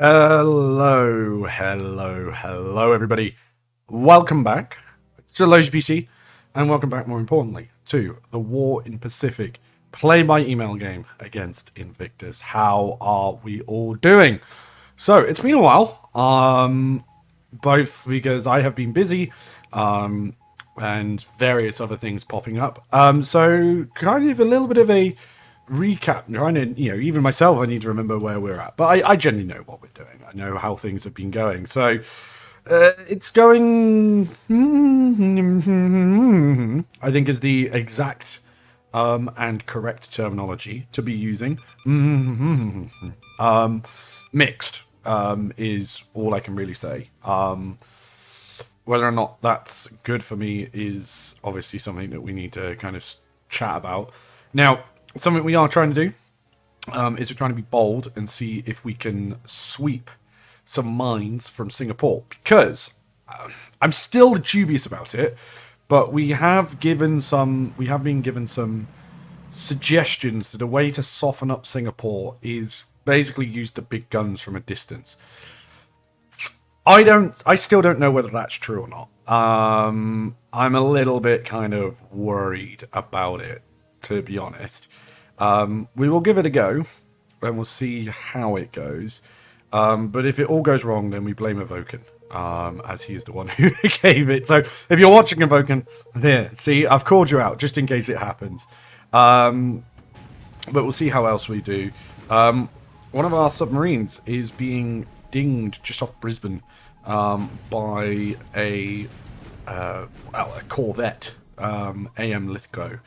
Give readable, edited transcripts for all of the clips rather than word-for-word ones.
Hello, everybody. Welcome back to Loja PC, and welcome back, more importantly, to the War in Pacific play-by-email game against Invictus. How are we all doing? So, it's been a while, both because I have been busy, and various other things popping up. So kind of a little bit of a recap. I'm trying to, even myself, I need to remember where we're at. But I generally know what we're doing. I know how things have been going. So it's going, I think, is the exact and correct terminology to be using. Mixed is all I can really say. Whether or not that's good for me is obviously something that we need to kind of chat about. Now, something we are trying to do is we're trying to be bold and see if we can sweep some mines from Singapore, because I'm still dubious about it, but we have been given some suggestions that a way to soften up Singapore is basically use the big guns from a distance. I still don't know whether that's true or not. I'm a little bit kind of worried about it, to be honest. We will give it a go, and we'll see how it goes. But if it all goes wrong, then we blame Evoken, as he is the one who gave it. So if you're watching Evoken, there, see, I've called you out, just in case it happens. But we'll see how else we do. One of our submarines is being dinged just off Brisbane by a corvette, AM Lithgow.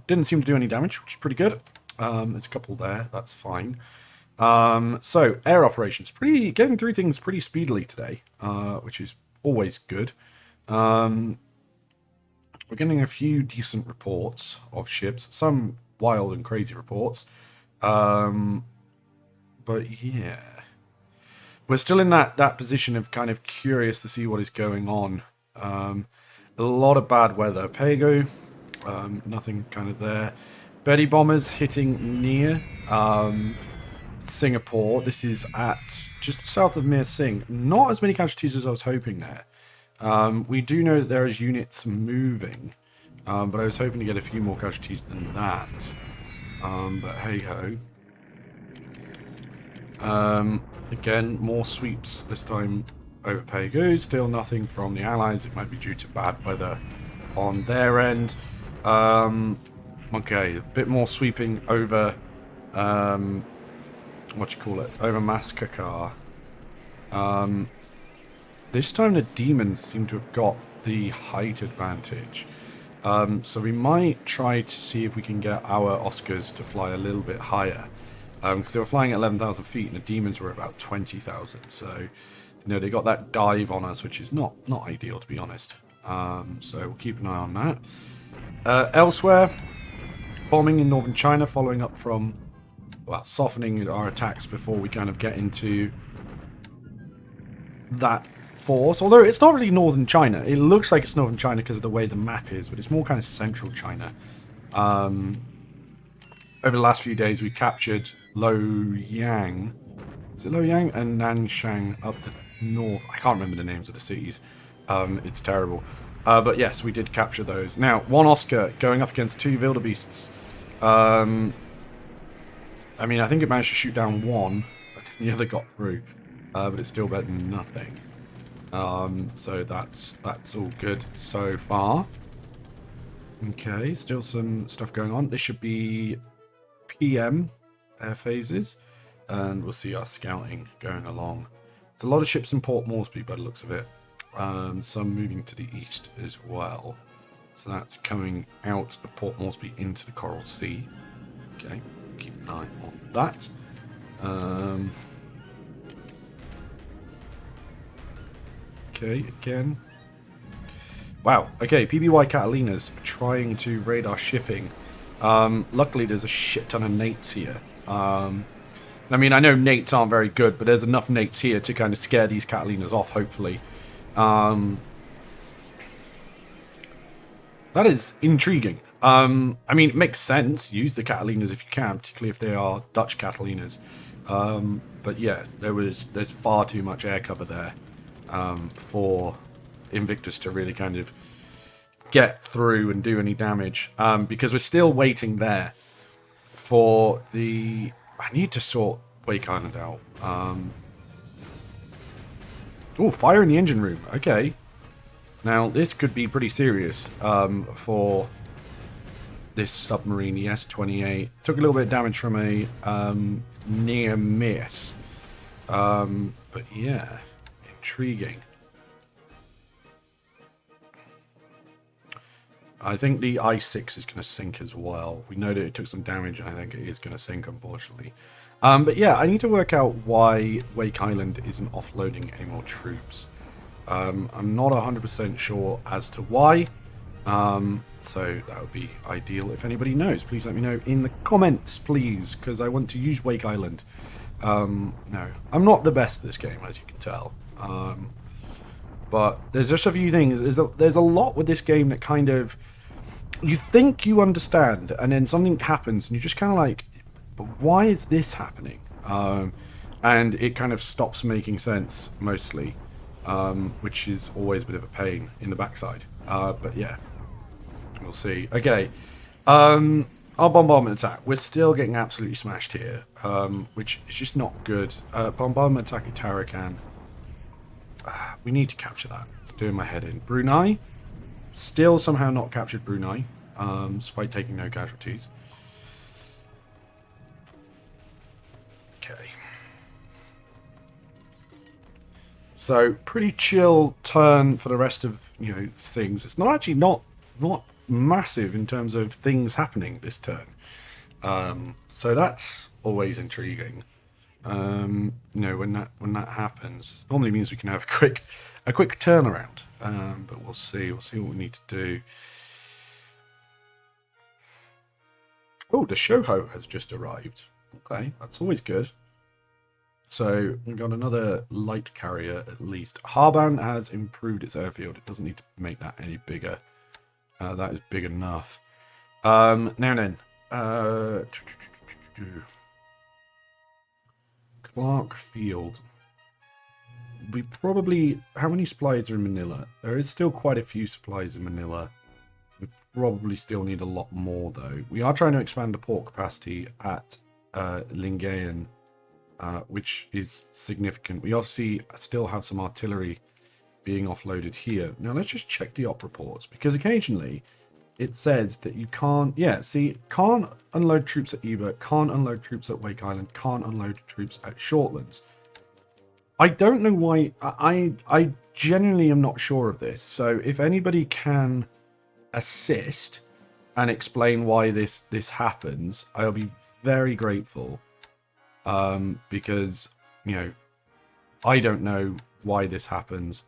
Didn't seem to do any damage, which is pretty good. There's a couple there, that's fine. So air operations, getting through things pretty speedily today, which is always good. We're getting a few decent reports of ships, some wild and crazy reports. But yeah, we're still in that position of kind of curious to see what is going on. A lot of bad weather. Pago, nothing kind of there. Betty bombers hitting near Singapore. This is at just south of Mir Singh. Not as many casualties as I was hoping there. We do know that there is units moving, but I was hoping to get a few more casualties than that. But hey ho. Again, more sweeps this time over Pago. Still nothing from the Allies. It might be due to bad weather on their end. Okay, a bit more sweeping over, over Maskakar. This time the demons seem to have got the height advantage. So we might try to see if we can get our Oscars to fly a little bit higher. Because they were flying at 11,000 feet and the demons were about 20,000. So, they got that dive on us, which is not ideal, to be honest. So we'll keep an eye on that. Elsewhere, bombing in northern China, following up from, softening our attacks before we kind of get into that force. Although it's not really northern China. It looks like it's northern China because of the way the map is, but it's more kind of central China. Over the last few days, we captured Loyang. Is it Loyang? And Nanshan up the north. I can't remember the names of the cities. It's terrible. But yes, we did capture those. Now, one Oscar going up against two wildebeests. I mean, I think it managed to shoot down one. The other got through. But it's still better than nothing. So that's all good so far. Okay, still some stuff going on. This should be PM air phases. And we'll see our scouting going along. There's a lot of ships in Port Moresby by the looks of it. Some moving to the east as well. So that's coming out of Port Moresby into the Coral Sea. Okay, keep an eye on that. Okay, again. Wow, okay, PBY Catalina's trying to raid our shipping. Luckily there's a shit ton of nates here. I mean, I know nates aren't very good, but there's enough nates here to kind of scare these Catalinas off, hopefully. That is intriguing. I mean, it makes sense. Use the Catalinas if you can, particularly if they are Dutch Catalinas. But yeah, there's far too much air cover there for Invictus to really kind of get through and do any damage. Because we're still waiting there for the... I need to sort Wake Island out. Oh, fire in the engine room. Okay. Now, this could be pretty serious for this submarine, the S-28. Took a little bit of damage from a near miss. But yeah, intriguing. I think the I-6 is going to sink as well. We know that it took some damage, and I think it is going to sink, unfortunately. But yeah, I need to work out why Wake Island isn't offloading any more troops. I'm not 100% sure as to why. So that would be ideal. If anybody knows, please let me know in the comments, please, because I want to use Wake Island. No, I'm not the best at this game, as you can tell. But there's just a few things. There's a lot with this game that kind of... You think you understand, and then something happens, and you're just kind of like, but why is this happening? And it kind of stops making sense, mostly, which is always a bit of a pain in the backside. But yeah, we'll see. Okay, our bombardment attack. We're still getting absolutely smashed here, which is just not good. Bombardment attack at Tarakan. We need to capture that. It's doing my head in. Brunei. Still somehow not captured Brunei, despite taking no casualties. Okay. So pretty chill turn for the rest of things. It's not actually not massive in terms of things happening this turn. So that's always intriguing. When that happens, normally means we can have a quick turnaround. But we'll see what we need to do. Oh, the Shoho has just arrived. Okay, that's always good. So we've got another light carrier at least. Harban has improved its airfield. It doesn't need to make that any bigger. That is big enough. Now then, Clark Field. We probably... How many supplies are in Manila? There is still quite a few supplies in Manila. We probably still need a lot more, though. We are trying to expand the port capacity at Lingayen, which is significant. We obviously still have some artillery being offloaded here. Now, let's just check the op reports, because occasionally it says that you can't... Yeah, see, can't unload troops at Eba, can't unload troops at Wake Island, can't unload troops at Shortlands. I don't know why. I genuinely am not sure of this. So if anybody can assist and explain why this happens, I'll be very grateful. Because I don't know why this happens.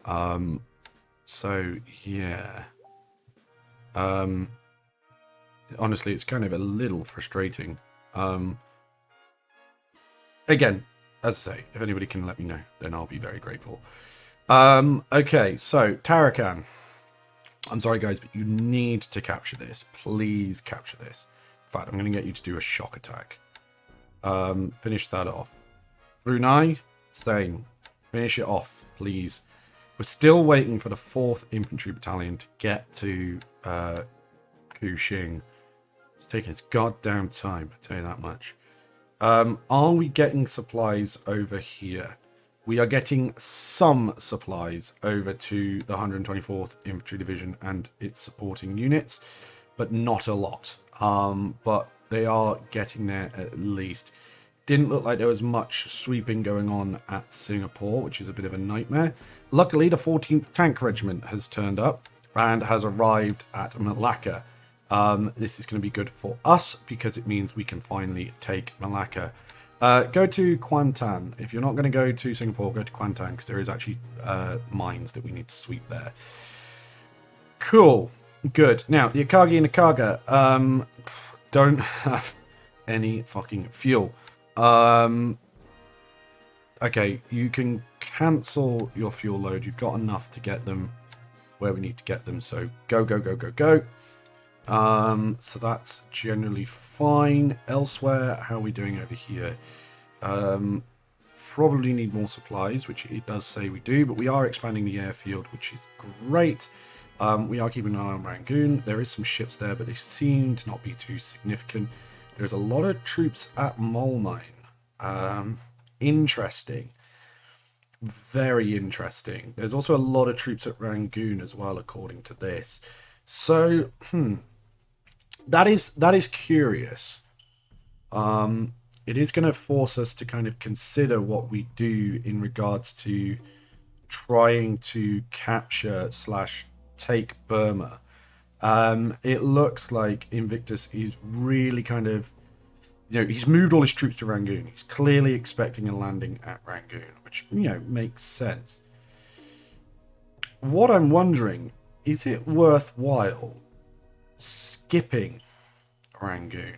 So yeah. Honestly, it's kind of a little frustrating. Again, as I say, if anybody can let me know, then I'll be very grateful. Okay, so Tarakan. I'm sorry, guys, but you need to capture this. Please capture this. In fact, I'm going to get you to do a shock attack. Finish that off. Brunei, same. Finish it off, please. We're still waiting for the 4th Infantry Battalion to get to Kuxing. It's taking its goddamn time, I'll tell you that much. Are we getting supplies over here? We are getting some supplies over to the 124th Infantry Division and its supporting units, but not a lot. But they are getting there at least. Didn't look like there was much sweeping going on at Singapore, which is a bit of a nightmare. Luckily, the 14th Tank Regiment has turned up and has arrived at Malacca. This is going to be good for us because it means we can finally take Malacca. Go to Kuantan. If you're not going to go to Singapore, go to Kuantan because there is actually mines that we need to sweep there. Cool. Good. Now, the Akagi and Akaga don't have any fucking fuel. Okay, you can cancel your fuel load. You've got enough to get them where we need to get them. So go, go, go, go, go. So that's generally fine. Elsewhere, how are we doing over here? Probably need more supplies, which it does say we do, but we are expanding the airfield, which is great. We are keeping an eye on Rangoon. There is some ships there, but they seem to not be too significant. There's a lot of troops at Mole Mine. Interesting. Very interesting. There's also a lot of troops at Rangoon as well, according to this. So, that is curious. It is going to force us to kind of consider what we do in regards to trying to capture / take Burma. It looks like Invictus is really kind of, he's moved all his troops to Rangoon. He's clearly expecting a landing at Rangoon, which, makes sense. What I'm wondering, is it worthwhile skipping Rangoon?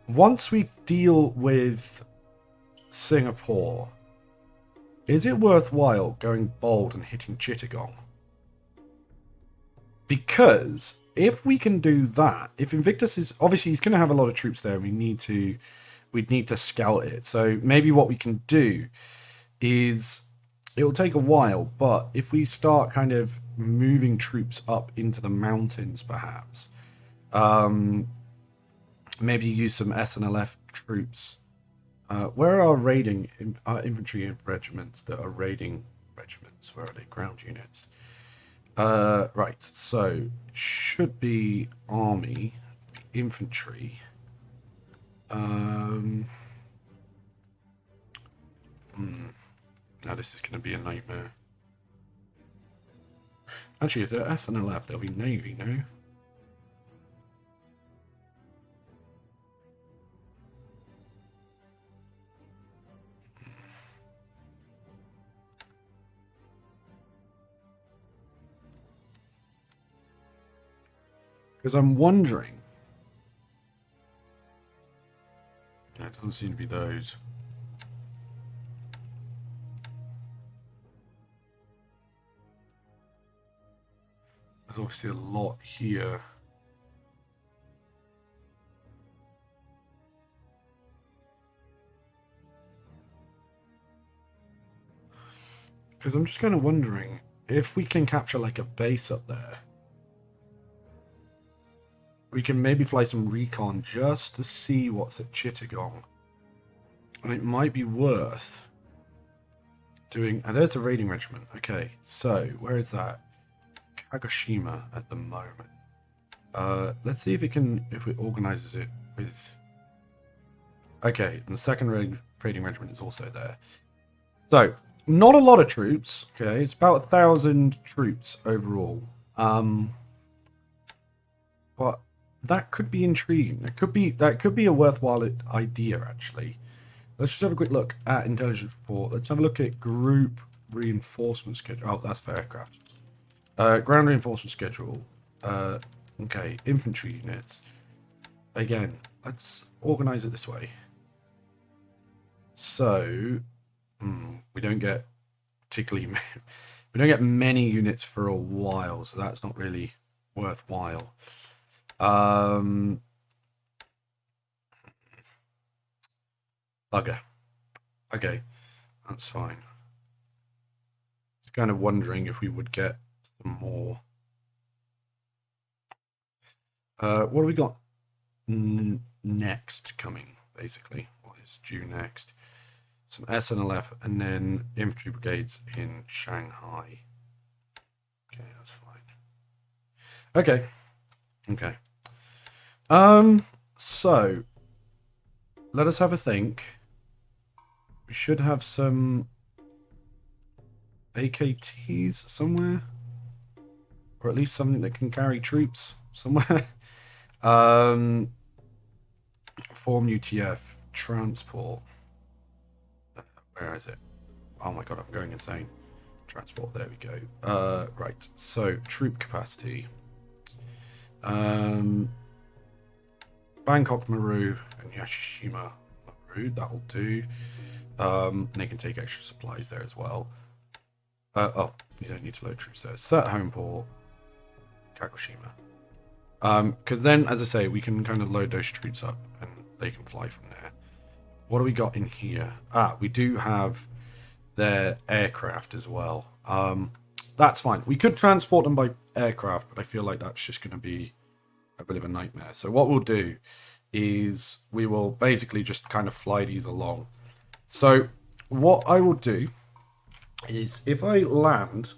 Once we deal with Singapore, is it worthwhile going bold and hitting Chittagong? Because if we can do that, if Invictus is obviously he's going to have a lot of troops there, we'd need to scout it. So maybe what we can do is, it'll take a while, but if we start kind of moving troops up into the mountains, perhaps, maybe use some SNLF troops. Where are raiding infantry regiments that are raiding regiments? Where are they? Ground units. Right, so should be army, infantry. Now this is going to be a nightmare. Actually, if they're SNLF, they'll be navy, no? Because I'm wondering. It doesn't seem to be those. There's obviously a lot here. Because I'm just kind of wondering if we can capture like a base up there. We can maybe fly some recon just to see what's at Chittagong. And it might be worth doing... And there's a raiding regiment. Okay, so where is that? Kagoshima at the moment. Let's see if it organizes it with... Okay, and the second raiding regiment is also there. So, not a lot of troops. Okay, it's about 1,000 troops overall. But that could be intriguing. That could be a worthwhile idea, actually. Let's just have a quick look at intelligence report. Let's have a look at group reinforcement schedule. Oh, that's for aircraft. Ground reinforcement schedule. Okay, infantry units. Again, let's organize it this way. So, we don't get particularly... we don't get many units for a while, so that's not really worthwhile. Bugger. Okay, that's fine. Just kind of wondering if we would get some more. What do we got next coming, basically? What is due next? Some SNLF and then infantry brigades in Shanghai. Okay, that's fine. Okay. Okay. So let us have a think. We should have some AKTs somewhere, or at least something that can carry troops somewhere. Form UTF transport. Where is it? Oh my god, I'm going insane. Transport, there we go. Right, so troop capacity. Bangkok Maru and Yashishima Maru, that'll do. And they can take extra supplies there as well. Oh, you don't need to load troops there. Set home port, Kagoshima. Because then, as I say, we can kind of load those troops up and they can fly from there. What do we got in here? We do have their aircraft as well. That's fine. We could transport them by aircraft, but I feel like that's just going to be a bit of a nightmare. So what we'll do is we will basically just kind of fly these along. So what I will do is if I land...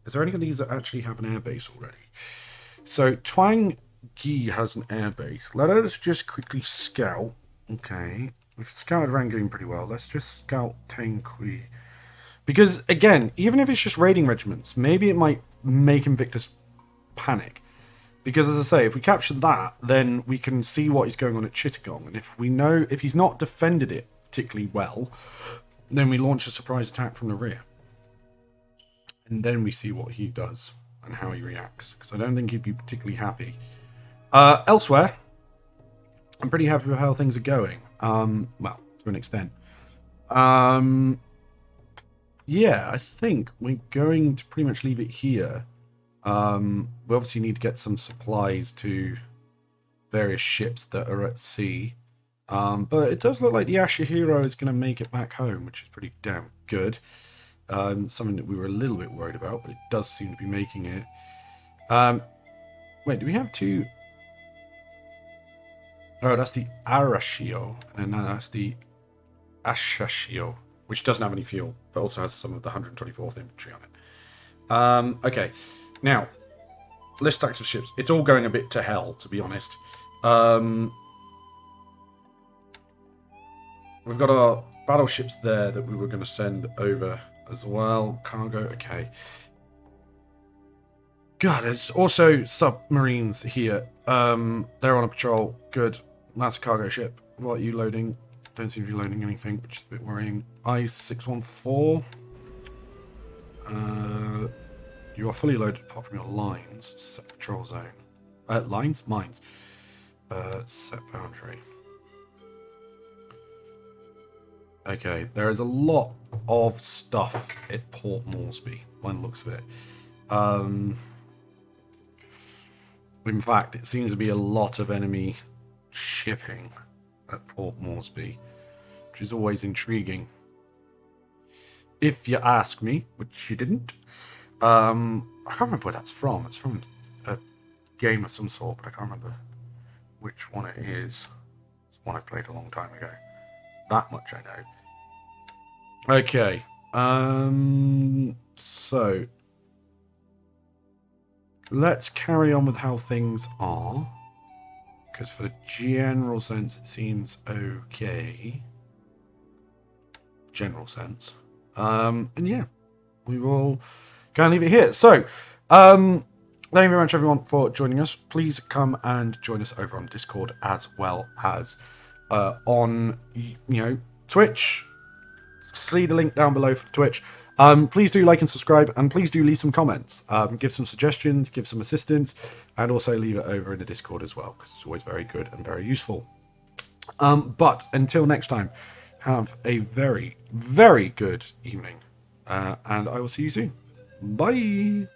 Is there any of these that actually have an airbase already? So Twang Gi has an airbase. Let us just quickly scout. Okay. We've scouted Rangoon pretty well. Let's just scout Tangqi. Because, again, even if it's just raiding regiments, maybe it might make Invictus panic. Because, as I say, if we capture that, then we can see what is going on at Chittagong. And if we know, if he's not defended it particularly well, then we launch a surprise attack from the rear. And then we see what he does and how he reacts. Because I don't think he'd be particularly happy. Elsewhere, I'm pretty happy with how things are going. Well, to an extent. Yeah, I think we're going to pretty much leave it here. We obviously need to get some supplies to various ships that are at sea. But it does look like the Ashihiro is going to make it back home, which is pretty damn good. Something that we were a little bit worried about, but it does seem to be making it. Wait, do we have two? Oh, that's the Arashio, and then that's the Ashashio, which doesn't have any fuel, but also has some of the 124th infantry on it. Okay, now, list stacks of ships. It's all going a bit to hell, to be honest. We've got our battleships there that we were going to send over as well. Cargo, okay. God, there's also submarines here. They're on a patrol. Good. That's a cargo ship. What are you loading? Don't seem to be loading anything, which is a bit worrying. I-614. You are fully loaded apart from your lines. Set patrol zone. Lines? Mines. Set boundary. Okay, there is a lot of stuff at Port Moresby, by the looks of it. In fact, it seems to be a lot of enemy shipping at Port Moresby, which is always intriguing. If you ask me, which you didn't. I can't remember where that's from. It's from a game of some sort, but I can't remember which one it is. It's one I played a long time ago. That much I know. Okay. So let's carry on with how things are. Because for the general sense, it seems okay. General sense. And yeah, we will go and leave it here. So, thank you very much, everyone, for joining us. Please come and join us over on Discord as well as on, Twitch. See the link down below for Twitch. Please do like and subscribe, and please do leave some comments. Give some suggestions, give some assistance, and also leave it over in the Discord as well, because it's always very good and very useful. But until next time, have a very, very good evening, and I will see you soon. Bye!